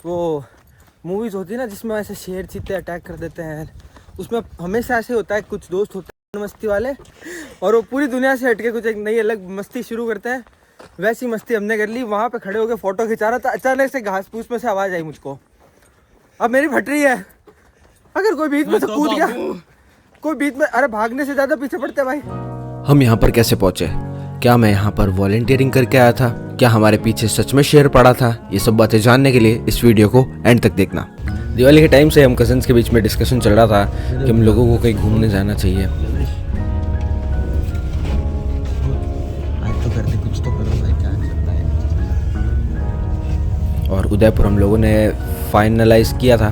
वो मूवीज़ होती है ना जिसमें ऐसे शेर चीते अटैक कर देते हैं, उसमें हमेशा ऐसे होता है, कुछ दोस्त होते हैं मस्ती वाले और वो पूरी दुनिया से हटके कुछ एक नई अलग मस्ती शुरू करते हैं। वैसी मस्ती हमने कर ली। वहाँ पे खड़े होकर फ़ोटो खिंचा रहा था, अचानक से घास फूस में से आवाज़ आई मुझको, अब मेरी फट रही है। अगर कोई बीच में से कूद गया, कोई बीच में, अरे भागने से ज़्यादा पीछे पड़ते भाई। हम यहाँ पर कैसे पहुँचे? क्या मैं यहाँ पर वॉलंटियरिंग करके आया था? क्या हमारे पीछे सच में शेर पड़ा था? ये सब बातें जानने के लिए इस वीडियो को एंड तक देखना। दिवाली के टाइम से हम कजन्स के बीच में डिस्कशन चल रहा था कि हम लोगों को कहीं घूमने जाना चाहिए। आज तो करते कुछ तो करो भाई, क्या चलता है। और उदयपुर हम लोगों ने फाइनलाइज किया था,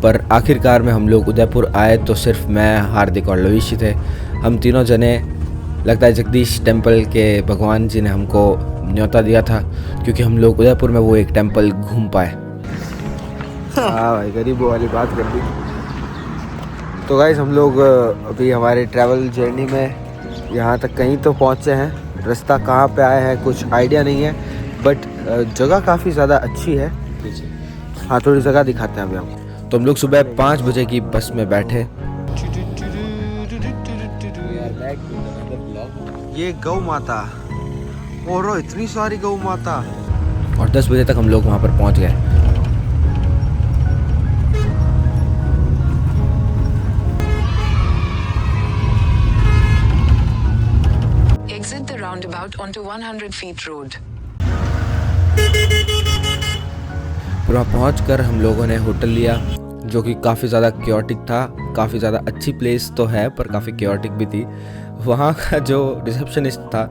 पर आखिरकार में हम लोग उदयपुर आए तो सिर्फ मैं, हार्दिक और लविश थे। हम तीनों जने, लगता है जगदीश टेम्पल के भगवान जी ने हमको न्योता दिया था, क्योंकि हम लोग उदयपुर में वो एक टेम्पल घूम पाए। हाँ भाई, गरीबों वाली बात कर दी। तो गाइस हम लोग अभी हमारे ट्रैवल जर्नी में यहाँ तक कहीं तो पहुँचे हैं। रास्ता कहाँ पे आया है कुछ आइडिया नहीं है, बट जगह काफ़ी ज़्यादा अच्छी है। हाँ, थोड़ी जगह दिखाते हैं अभी हम। तो हम लोग सुबह 5 बजे की बस में बैठे। ये गौ माता, और इतनी सारी गौ माता। और 10 बजे तक हम लोग वहाँ पर पहुँच गए। Exit the roundabout onto 100 feet road. फिर वहाँ पहुँच कर हम लोगों ने होटल लिया, जो कि काफ़ी ज़्यादा क्योटिक था। काफ़ी ज़्यादा अच्छी प्लेस तो है, पर काफ़ी क्योटिक भी थी। वहाँ का जो रिसेप्शनिस्ट था,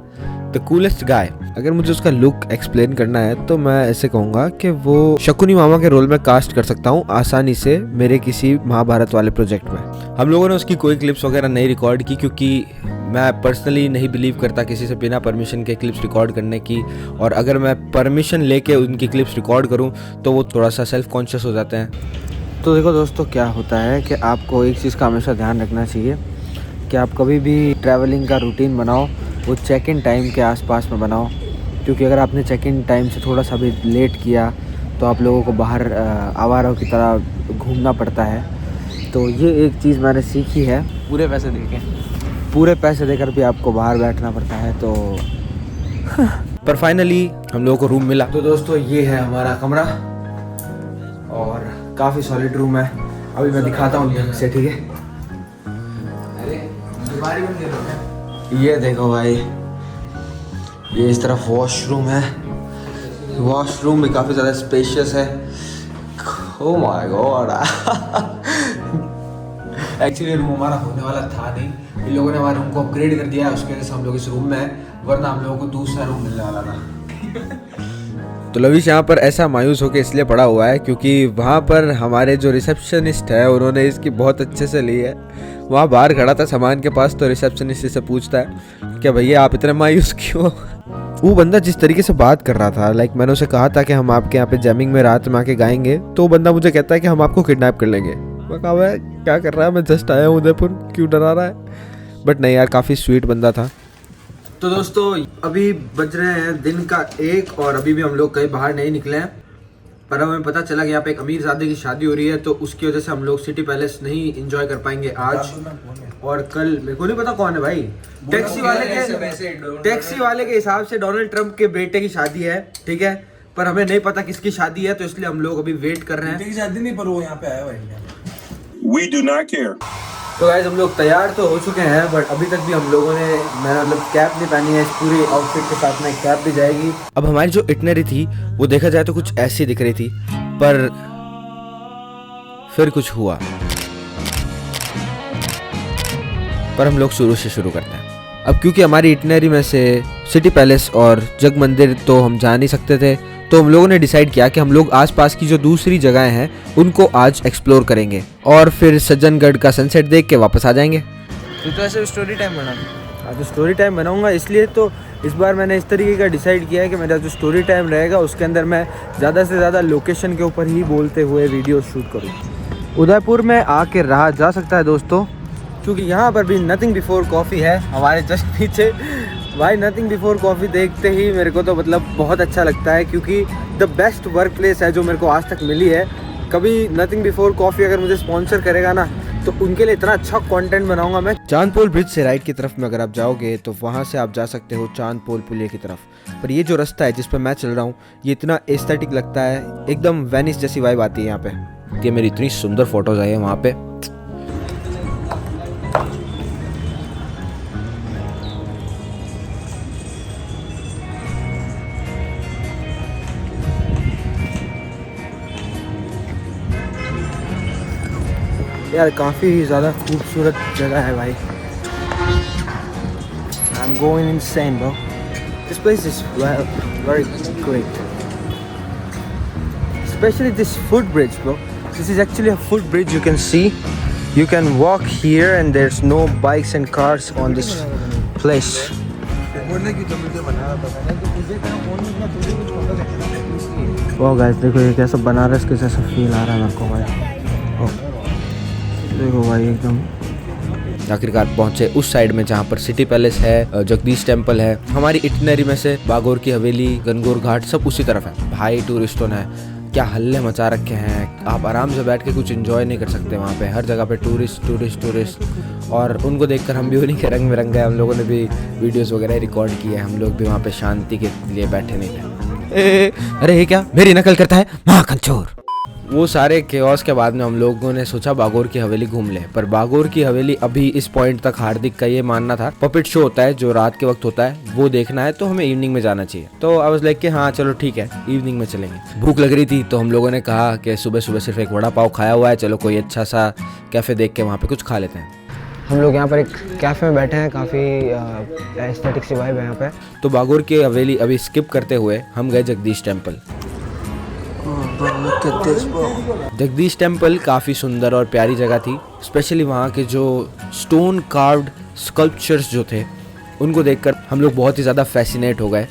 द कूलेस्ट गाय। अगर मुझे उसका लुक एक्सप्लेन करना है तो मैं ऐसे कहूँगा कि वो शकुनी मामा के रोल में कास्ट कर सकता हूँ आसानी से मेरे किसी महाभारत वाले प्रोजेक्ट में। हम लोगों ने उसकी कोई क्लिप्स वगैरह नहीं रिकॉर्ड की, क्योंकि मैं पर्सनली नहीं बिलीव करता किसी से बिना परमिशन के क्लिप्स रिकॉर्ड करने की। और अगर मैं परमिशन लेके उनकी क्लिप्स रिकॉर्ड करूँ तो वो थोड़ा सा सेल्फ कॉन्शियस हो जाते हैं। तो देखो दोस्तों, क्या होता है कि आपको एक चीज़ का हमेशा ध्यान रखना चाहिए कि आप कभी भी ट्रैवलिंग का रूटीन बनाओ, वो चेक इन टाइम के आसपास में बनाओ। क्योंकि अगर आपने चेक इन टाइम से थोड़ा सा भी लेट किया तो आप लोगों को बाहर आवारों की तरह घूमना पड़ता है। तो ये एक चीज़ मैंने सीखी है। पूरे पैसे देकर भी आपको बाहर बैठना पड़ता है। तो पर फाइनली हम लोगों को रूम मिला। तो दोस्तों, ये है हमारा कमरा और काफ़ी सॉलिड रूम है। अभी मैं दिखाता हूँ ढंग से, ठीक है। ये देखो भाई, ये इस तरफ वॉशरूम है। वॉशरूम भी काफ़ी ज़्यादा स्पेशियस है। Oh my God. Actually room हमारा होने वाला था नहीं, इन लोगों ने हमारे रूम को अपग्रेड कर दिया है, उसकी वजह से हम लोग इस रूम में हैं, वरना हम लोगों को दूसरा रूम मिलने वाला था। तो लविश यहाँ पर ऐसा मायूस होकर इसलिए पड़ा हुआ है क्योंकि वहाँ पर हमारे जो रिसेप्शनिस्ट है उन्होंने इसकी बहुत अच्छे से ली है। वहाँ बाहर खड़ा था सामान के पास, तो रिसेप्शनिस्ट इससे पूछता है कि भैया आप इतने मायूस क्यों? वो बंदा जिस तरीके से बात कर रहा था, लाइक मैंने उसे कहा था कि हम आपके यहाँ पे जैमिंग में रात में आके गाएंगे, तो वो बंदा मुझे कहता है कि हम आपको किडनैप कर लेंगे। मैं कहा भाई क्या कर रहा है, मैं जस्ट आया हूँ उदयपुर, क्यों डरा रहा है? बट नहीं यार, काफ़ी स्वीट बंदा था। तो दोस्तों, अभी बज रहे हैं दिन का 1 और अभी भी हम लोग कहीं बाहर नहीं निकले हैं। पर हमें पता चला कि यहाँ पे एक अमीरजादे की शादी हो रही है, तो उसकी वजह से हम लोग सिटी पैलेस नहीं एंजॉय कर पाएंगे आज और कल। मेरे को नहीं पता कौन है भाई। टैक्सी वाले के हिसाब से डोनाल्ड ट्रंप के बेटे की शादी है, ठीक है, पर हमें नहीं पता किसकी शादी है, तो इसलिए हम लोग अभी वेट कर रहे हैं। शादी नहीं, पर वो यहाँ पे आया हुआ है। We do not care. तो गाइस, हम लोग तैयार तो हो चुके हैं, बट अभी तक भी हम लोगों ने, मैंने मतलब कैप नहीं पहनी है। इस पूरी आउटफिट के साथ में कैप भी जाएगी। अब हमारी जो इटनरी थी वो देखा जाए तो कुछ ऐसी दिख रही थी, पर फिर कुछ हुआ। पर हम लोग शुरू से शुरू करते हैं। अब क्योंकि हमारी इटनरी में से सिटी पैलेस और जग मंदिर तो हम जा नहीं सकते थे, तो हम लोगों ने डिसाइड किया कि हम लोग आसपास की जो दूसरी जगहें हैं उनको आज एक्सप्लोर करेंगे और फिर सज्जनगढ़ का सनसेट देख के वापस आ जाएंगे। तो ऐसे स्टोरी टाइम बना। हाँ, तो स्टोरी टाइम बनाऊंगा, इसलिए तो इस बार मैंने इस तरीके का डिसाइड किया है कि मेरा जो स्टोरी टाइम रहेगा उसके अंदर मैं ज़्यादा से ज़्यादा लोकेशन के ऊपर ही बोलते हुए वीडियो शूट करूँ। उदयपुर में आके रहा जा सकता है दोस्तों, क्योंकि यहाँ पर भी नथिंग बिफोर कॉफ़ी है हमारे जस्ट पीछे। भाई नथिंग बिफोर कॉफ़ी देखते ही मेरे को तो मतलब बहुत अच्छा लगता है, क्योंकि द बेस्ट वर्क प्लेस है जो मेरे को आज तक मिली है। कभी नथिंग बिफोर कॉफ़ी अगर मुझे स्पॉन्सर करेगा ना तो उनके लिए इतना अच्छा कंटेंट बनाऊंगा मैं। चांदपोल ब्रिज से राइट की तरफ में अगर आप जाओगे तो वहाँ से आप जा सकते हो चांदपोल पुलिया की तरफ। पर ये जो रास्ता है जिस पर मैं चल रहा हूँ ये इतना एस्थेटिक लगता है, एकदम वेनिस जैसी वाइब आती है यहाँ पे। ये मेरी इतनी सुंदर फोटोज आई है वहाँ पे। यार काफ़ी ज़्यादा खूबसूरत जगह है भाई। I am going insane bro, this place is very great, especially this footbridge bro. This is actually a footbridge, you can see, you can walk here and there's no bikes and cars on this place. वाह guys देखो ये कैसा बनारस के जैसा feel आ रहा है मेरे को भाई। देखो भाई एकदम आखिरकार पहुंचे उस साइड में जहाँ पर सिटी पैलेस है, जगदीश टेम्पल है। हमारी इटिनरी में से बागोर की हवेली, गनगौर घाट सब उसी तरफ है। भाई टूरिस्टों ने क्या हल्ले मचा रखे हैं, आप आराम से बैठ के कुछ एंजॉय नहीं कर सकते वहाँ पे। हर जगह पे टूरिस्ट टूरिस्ट टूरिस्ट, और उनको देखकर हम भी उन्हीं के रंग में रंग गए। हम लोगों ने भी वीडियोस वगैरह रिकॉर्ड किए। हम लोग भी वहाँ पे शांति के लिए बैठे नहीं थे। अरे ये क्या मेरी नकल करता है माखन चोर। वो सारे केओस के बाद में हम लोगों ने सोचा बागोर की हवेली घूम ले। पर बागोर की हवेली अभी इस पॉइंट तक हार्दिक का ये मानना था पपेट शो होता है जो रात के वक्त होता है, वो देखना है तो हमें इवनिंग में जाना चाहिए। तो आई वाज लाइक कि हाँ चलो ठीक है इवनिंग में चलेंगे। भूख लग रही थी तो हम लोगों ने कहा कि सुबह सुबह सिर्फ एक वड़ा पाव खाया हुआ है, चलो कोई अच्छा सा कैफे देख के वहाँ पे कुछ खा लेते हैं। हम लोग यहाँ पर एक कैफ़े में बैठे हैं, काफ़ी एस्थेटिक सी वाइब है यहाँ पे। तो बागोर की हवेली अभी स्किप करते हुए हम गए जगदीश टेम्पल। जगदीश टेम्पल काफ़ी सुंदर और प्यारी जगह थी। स्पेशली वहाँ के जो स्टोन कार्व्ड स्कल्पचर्स जो थे उनको देखकर हम लोग बहुत ही ज़्यादा फैसिनेट हो गए।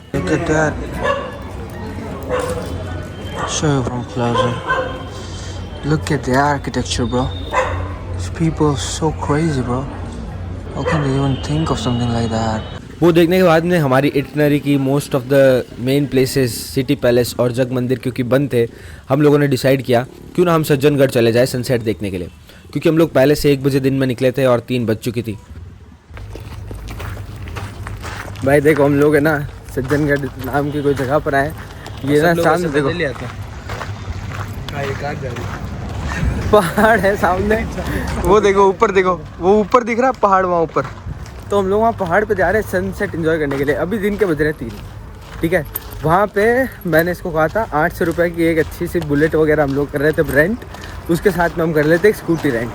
Look at the architecture bro. These people are so crazy bro. How can they even think of something like that? वो देखने के बाद में हमारी इटिनरी की most of the main places, city palace और जग मंदिर क्योंकि बंद थे, हम लोगों ने डिसाइड किया क्यों ना हम सज्जनगढ़ चले जाए सनसेट देखने के लिए। क्योंकि हम लोग पहले से 1 बजे दिन में निकले थे और 3 बज चुकी थी। भाई देखो हम लोग है ना सज्जनगढ़ नाम की कोई जगह पर आए। ये ना सामने देखो पहाड़ है सामने, वो देखो ऊपर, देखो वो ऊपर दिख रहा है पहाड़ वहाँ ऊपर। तो हम लोग वहाँ पहाड़ पे जा रहे हैं सनसेट एंजॉय करने के लिए। अभी दिन के बज रहे हैं 3, ठीक है। वहाँ पे मैंने इसको कहा था 800 रुपये की एक अच्छी सी बुलेट वगैरह हम लोग कर रहे थे रेंट, उसके साथ में हम कर लेते एक स्कूटी रेंट।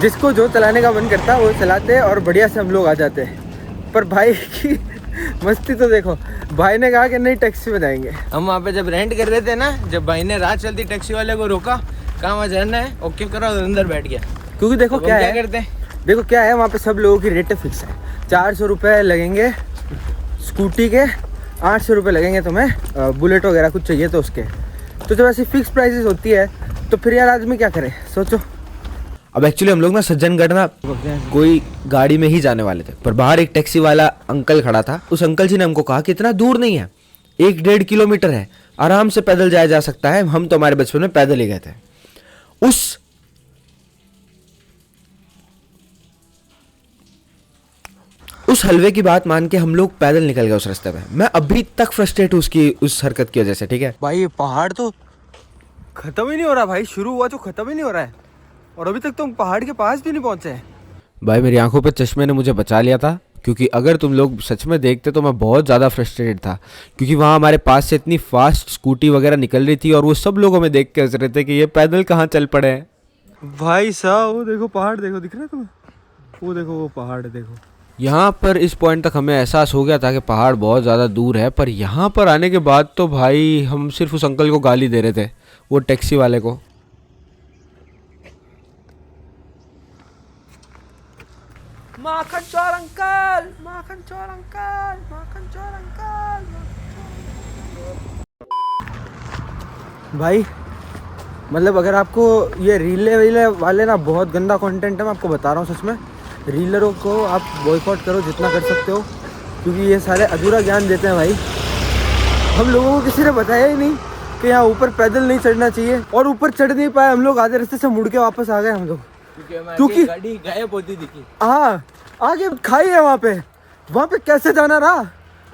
जिसको जो चलाने का मन करता है वो चलाते और बढ़िया से हम लोग आ जाते हैं। पर भाई की मस्ती तो देखो, भाई ने कहा कि नहीं टैक्सी में जाएंगे। हम वहाँ पे जब रेंट कर रहे थे ना, जब भाई ने रात चलती टैक्सी वाले को रोका, कहाँ वहाँ जाना है, ओके करो, अंदर बैठ गया। क्योंकि देखो क्या है, करते हैं देखो क्या है, वहाँ पे सब लोगों की रेट फिक्स है। 400 रुपये लगेंगे स्कूटी के, 800 रुपये लगेंगे तुम्हें बुलेट वगैरह कुछ चाहिए तो उसके। तो जब ऐसी फिक्स प्राइसेस होती है तो फिर यार आदमी क्या करे, सोचो। अब एक्चुअली हम लोग ना सज्जनगढ़ ना कोई गाड़ी में ही जाने वाले थे, पर बाहर एक टैक्सी वाला अंकल खड़ा था। उस अंकल जी ने हमको कहा कि इतना दूर नहीं है, 1-1.5 किलोमीटर है, आराम से पैदल जाया जा सकता है। हम तो हमारे बचपन में पैदल ही गए थे। उस हलवे की बात मान के हम लोग पैदल निकल गए उस रास्ते पे। मैं अभी तक फ्रस्ट्रेट हूँ उसकी उस हरकत की वजह से, ठीक है भाई। ये पहाड़ तो खत्म ही नहीं हो रहा भाई, शुरू हुआ तो खत्म ही नहीं हो रहा है और अभी तक तुम पहाड़ के पास भी नहीं पहुंचे हैं। भाई मेरी आंखों पे चश्मे ने मुझे बचा लिया था, क्योंकि अगर तुम लोग सच में देखते तो मैं बहुत ज़्यादा फ्रस्ट्रेटेड था। क्योंकि वहाँ हमारे पास से इतनी फास्ट स्कूटी वगैरह निकल रही थी और वो सब लोग हमें देख के हंस रहे थे कि ये पैदल कहाँ चल पड़े हैं। भाई साहब वो देखो पहाड़, देखो दिख रहा है तुम्हें, वो देखो वो पहाड़ देखो। यहाँ पर इस पॉइंट तक हमें एहसास हो गया था कि पहाड़ बहुत ज़्यादा दूर है, पर यहाँ पर आने के बाद तो भाई हम सिर्फ उस अंकल को गाली दे रहे थे, वो टैक्सी वाले को। माखन चोर अंकल, माखन चोर अंकल, माखन चोर अंकल। भाई मतलब अगर आपको ये रीले वीले वाले ना बहुत गंदा कंटेंट है, मैं आपको बता रहा हूँ सच में। रीलरों को आप बॉयकॉट करो जितना कर सकते हो, क्योंकि ये सारे अधूरा ज्ञान देते हैं भाई। हम लोगों को किसी ने बताया ही नहीं कि यहाँ ऊपर पैदल नहीं चढ़ना चाहिए, और ऊपर चढ़ नहीं पाए हम लोग, आधे रास्ते से मुड़ के वापस आ गए हम लोग क्योंकि गाड़ी गायब होती दिखी। हाँ आगे खाई है वहाँ पे कैसे जाना रहा,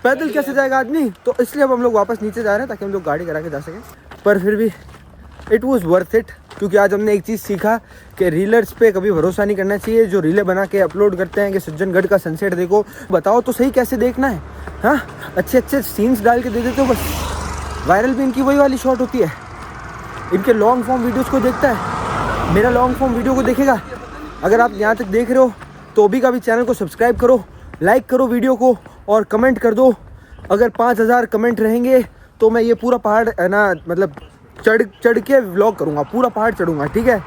पैदल कैसे जाएगा आदमी। तो इसलिए अब हम लोग वापस नीचे जा रहे हैं ताकि हम लोग गाड़ी करा के जा सकें। पर फिर भी इट वॉज वर्थ इट, क्योंकि आज हमने एक चीज़ सीखा कि रीलर्स पे कभी भरोसा नहीं करना चाहिए, जो रीलें बना के अपलोड करते हैं कि सज्जनगढ़ का सनसेट देखो। बताओ तो सही कैसे देखना है। हाँ अच्छे सीन्स डाल के दे देते हो बस, वायरल भी इनकी वही वाली शॉट होती है। इनके लॉन्ग फॉर्म वीडियोस को देखता है, मेरा लॉन्ग फॉर्म वीडियो को देखेगा। अगर आप यहाँ तक देख रहे हो तो भी कभी चैनल को सब्सक्राइब करो, लाइक करो वीडियो को और कमेंट कर दो। अगर 5000 कमेंट रहेंगे तो मैं ये पूरा पहाड़ है ना, मतलब चढ़ के व्लॉग करूँगा, पूरा पहाड़ चढ़ूँगा, ठीक है।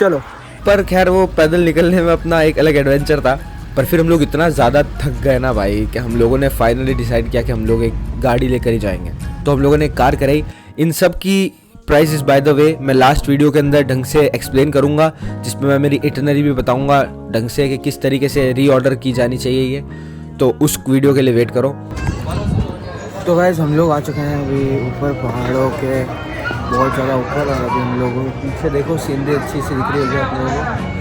चलो। पर खैर वो पैदल निकलने में अपना एक अलग एडवेंचर था। पर फिर हम लोग इतना ज़्यादा थक गए ना भाई कि हम लोगों ने फाइनली डिसाइड किया कि हम लोग एक गाड़ी लेकर ही जाएंगे। तो हम लोगों ने एक कार कराई। इन सब की प्राइसेस बाय द वे मैं लास्ट वीडियो के अंदर ढंग से एक्सप्लेन करूंगा, जिसमें मैं मेरी इटनरी भी बताऊंगा ढंग से कि किस तरीके से रीऑर्डर की जानी चाहिए ये। तो उस वीडियो के लिए वेट करो। तो गाइस हम लोग आ चुके हैं अभी ऊपर पहाड़ों के बहुत ज़्यादा ऊपर, और अभी हम लोगों को पीछे देखो सीनरी अच्छी सी दिख रही होगी आप लोगों को।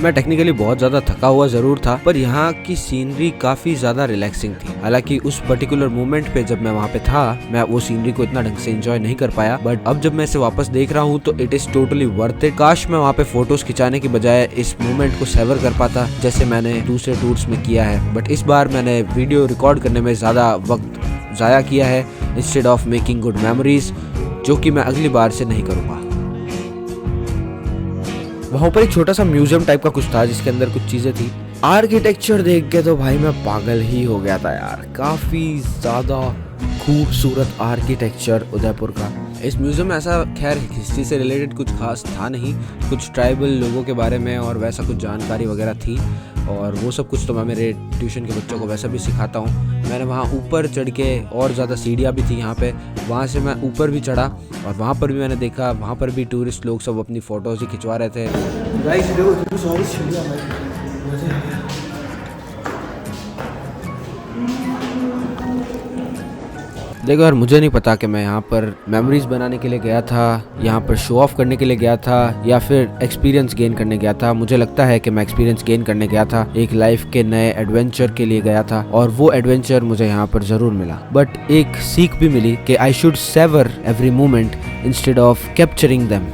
मैं टेक्निकली बहुत ज़्यादा थका हुआ ज़रूर था, पर यहाँ की सीनरी काफ़ी ज़्यादा रिलैक्सिंग थी। हालांकि उस पर्टिकुलर मोमेंट पे जब मैं वहाँ पे था, मैं वो सीनरी को इतना ढंग से एंजॉय नहीं कर पाया। बट अब जब मैं इसे वापस देख रहा हूँ तो it is totally worth it. काश मैं वहाँ पे फोटोज खिंचाने की बजाय इस मोमेंट को सेवर कर पाता, जैसे मैंने दूसरे टूर्स में किया है। बट इस बार मैंने वीडियो रिकॉर्ड करने में ज़्यादा वक्त ज़ाया किया है instead of making good memories, जो कि मैं अगली बार से नहीं करूँगा। वहाँ पर एक छोटा सा म्यूजियम टाइप का कुछ था जिसके अंदर कुछ चीज़ें थी। आर्किटेक्चर देख के तो भाई मैं पागल ही हो गया था यार, काफ़ी ज़्यादा खूबसूरत आर्किटेक्चर उदयपुर का। इस म्यूज़ियम में ऐसा खैर हिस्ट्री से रिलेटेड कुछ खास था नहीं, कुछ ट्राइबल लोगों के बारे में और वैसा कुछ जानकारी वगैरह थी, और वो सब कुछ तो मैं मेरे ट्यूशन के बच्चों को वैसा भी सिखाता हूँ। मैंने वहाँ ऊपर चढ़ के, और ज़्यादा सीढ़ियाँ भी थी यहाँ पे, वहाँ से मैं ऊपर भी चढ़ा और वहाँ पर भी मैंने देखा, वहाँ पर भी टूरिस्ट लोग सब अपनी फ़ोटोज़ ही खिंचवा रहे थे। देखो यार, मुझे नहीं पता कि मैं यहाँ पर मेमोरीज बनाने के लिए गया था, यहाँ पर शो ऑफ करने के लिए गया था, या फिर एक्सपीरियंस गेन करने गया था। मुझे लगता है कि मैं एक्सपीरियंस गेन करने गया था, एक लाइफ के नए एडवेंचर के लिए गया था, और वो एडवेंचर मुझे यहाँ पर ज़रूर मिला। बट एक सीख भी मिली कि I should savour every moment instead of capturing them.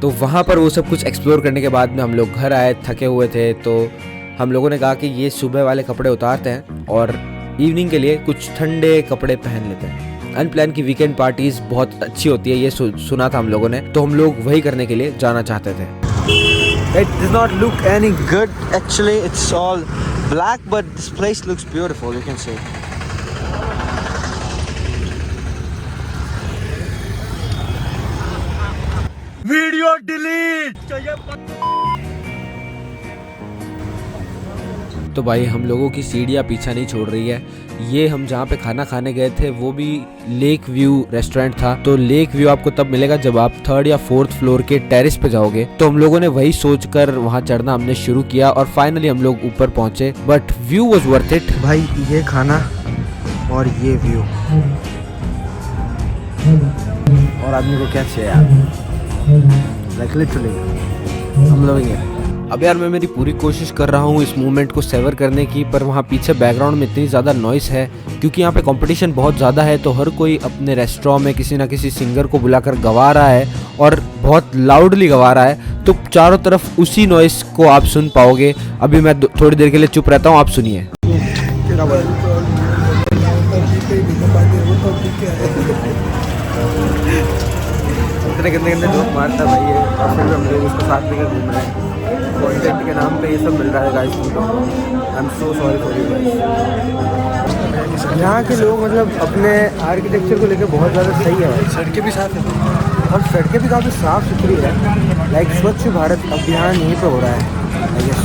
तो वहाँ पर वो सब कुछ एक्सप्लोर करने के बाद में हम लोग घर आए, थके हुए थे, तो हम लोगों ने कहा कि ये सुबह वाले कपड़े उतारते हैं और इवनिंग के लिए कुछ ठंडे कपड़े पहन लेते हैं। अनप्लान की वीकेंड पार्टीज बहुत अच्छी होती है, ये सुना था हम लोगों ने, तो हम लोग वही करने के लिए जाना चाहते थे। It does not look any good actually, it's all black but this place looks beautiful, you can see. Video delete! तो भाई हम लोगों की सीढ़ियाँ पीछा नहीं छोड़ रही है। ये हम जहाँ पे खाना खाने गए थे वो भी लेक व्यू रेस्टोरेंट था। तो लेक व्यू आपको तब मिलेगा जब आप 3rd या 4th फ्लोर के टेरेस पे जाओगे। तो हम लोगों ने वही सोचकर वहाँ चढ़ना हमने शुरू किया और फाइनली हम लोग ऊपर पहुँचे, but view was worth it. भाई ये खाना और ये व्यू, और आदमी को क्या चाहिए यार, लाइक लिटरली हम लोग ये। अब यार मैं मेरी पूरी कोशिश कर रहा हूँ इस मूवमेंट को सेवर करने की, पर वहाँ पीछे बैकग्राउंड में इतनी ज़्यादा नॉइस है क्योंकि यहाँ पे कंपटीशन बहुत ज़्यादा है। तो हर कोई अपने रेस्टोरेंट में किसी ना किसी सिंगर को बुलाकर गवा रहा है और बहुत लाउडली गवा रहा है, तो चारों तरफ उसी नॉइस को आप सुन पाओगे। अभी मैं थोड़ी देर के लिए चुप रहता हूँ, आप सुनिए। कितने जोक मारता भाई ये, और फिर हम लोग उसको साथ लेकर घूम रहे हैं। कंटेंट के नाम पे ये सब मिल रहा है गाइस मुझे। I am so sorry for you guys. यहाँ के लोग मतलब अपने आर्किटेक्चर को लेकर बहुत ज़्यादा सही है भाई। सड़कें भी साफ है और सड़कें भी काफ़ी साफ़ सुथरी है, लाइक स्वच्छ भारत अभियान यहीं पे हो रहा है आई गेस।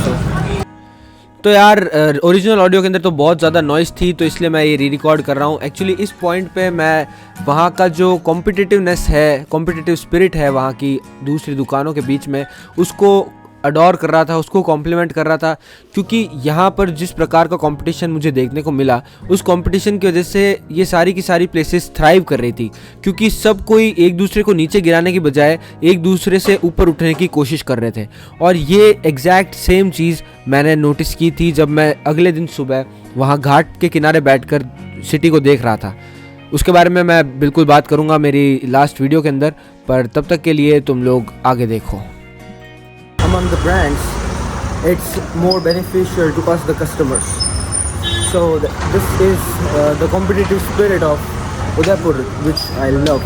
तो यार ओरिजिनल ऑडियो के अंदर तो बहुत ज़्यादा नॉइस थी, तो इसलिए मैं ये री रिकॉर्ड कर रहा हूँ। एक्चुअली इस पॉइंट पे मैं वहाँ का जो कॉम्पिटिटिवनेस है, कॉम्पिटिटिव स्पिरिट है वहाँ की दूसरी दुकानों के बीच में, उसको अडोर कर रहा था, उसको कॉम्प्लीमेंट कर रहा था, क्योंकि यहाँ पर जिस प्रकार का कंपटीशन मुझे देखने को मिला, उस कंपटीशन की वजह से ये सारी की सारी प्लेसेस थ्राइव कर रही थी, क्योंकि सब कोई एक दूसरे को नीचे गिराने की बजाय एक दूसरे से ऊपर उठने की कोशिश कर रहे थे। और ये एग्जैक्ट सेम चीज़ मैंने नोटिस की थी जब मैं अगले दिन सुबह वहाँ घाट के किनारे बैठकर सिटी को देख रहा था। उसके बारे में मैं बिल्कुल बात करूँगा मेरी लास्ट वीडियो के अंदर, पर तब तक के लिए तुम लोग आगे देखो। Among the brands, it's more beneficial to us the customers. So this is the competitive spirit of Udaipur, which I love,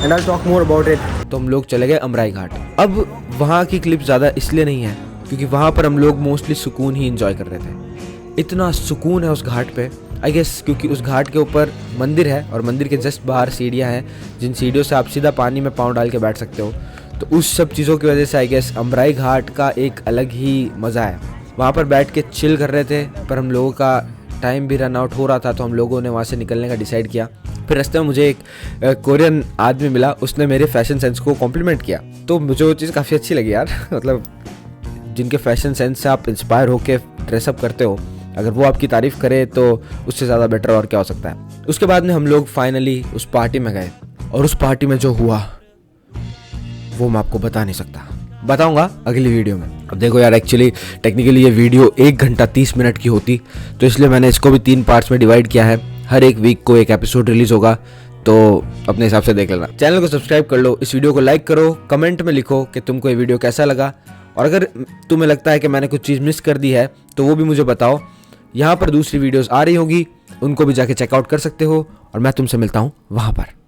and I'll talk more about it. तो हम लोग चले गए अमराई घाट। अब वहाँ की क्लिप ज़्यादा इसलिए नहीं है क्योंकि वहाँ पर हम लोग मोस्टली सुकून ही इंजॉय कर रहे थे। इतना सुकून है उस घाट पे, आई गेस क्योंकि उस घाट के ऊपर मंदिर है और मंदिर के जस्ट बाहर सीढ़ियाँ हैं, जिन सीढ़ियों से आप सीधा पानी में पाँव डाल के बैठ सकते हो। तो उस सब चीज़ों की वजह से आई गेस अमराई घाट का एक अलग ही मज़ा है। वहाँ पर बैठ के चिल कर रहे थे, पर हम लोगों का टाइम भी रन आउट हो रहा था, तो हम लोगों ने वहाँ से निकलने का डिसाइड किया। फिर रास्ते में मुझे एक कोरियन आदमी मिला, उसने मेरे फैशन सेंस को कॉम्प्लीमेंट किया, तो मुझे वो चीज़ काफ़ी अच्छी लगी यार। मतलब जिनके फैशन सेंस से आप इंस्पायर होकर ड्रेसअप करते हो, अगर वो आपकी तारीफ़ करे तो उससे ज़्यादा बेटर और क्या हो सकता है। उसके बाद में हम लोग फाइनली उस पार्टी में गए, और उस पार्टी में जो हुआ वो मैं आपको बता नहीं सकता, बताऊंगा अगली वीडियो में। अब देखो यार, एक्चुअली टेक्निकली ये वीडियो 1 घंटा 30 मिनट की होती, तो इसलिए मैंने इसको भी 3 पार्ट्स में डिवाइड किया है। हर एक वीक को एक एपिसोड रिलीज होगा, तो अपने हिसाब से देख लेना। चैनल को सब्सक्राइब कर लो, इस वीडियो को लाइक करो, कमेंट में लिखो कि तुमको ये वीडियो कैसा लगा, और अगर तुम्हें लगता है कि मैंने कुछ चीज़ मिस कर दी है तो वो भी मुझे बताओ। यहाँ पर दूसरी वीडियोस आ रही होगी, उनको भी जाके चेकआउट कर सकते हो, और मैं तुमसे मिलता हूँ वहाँ पर।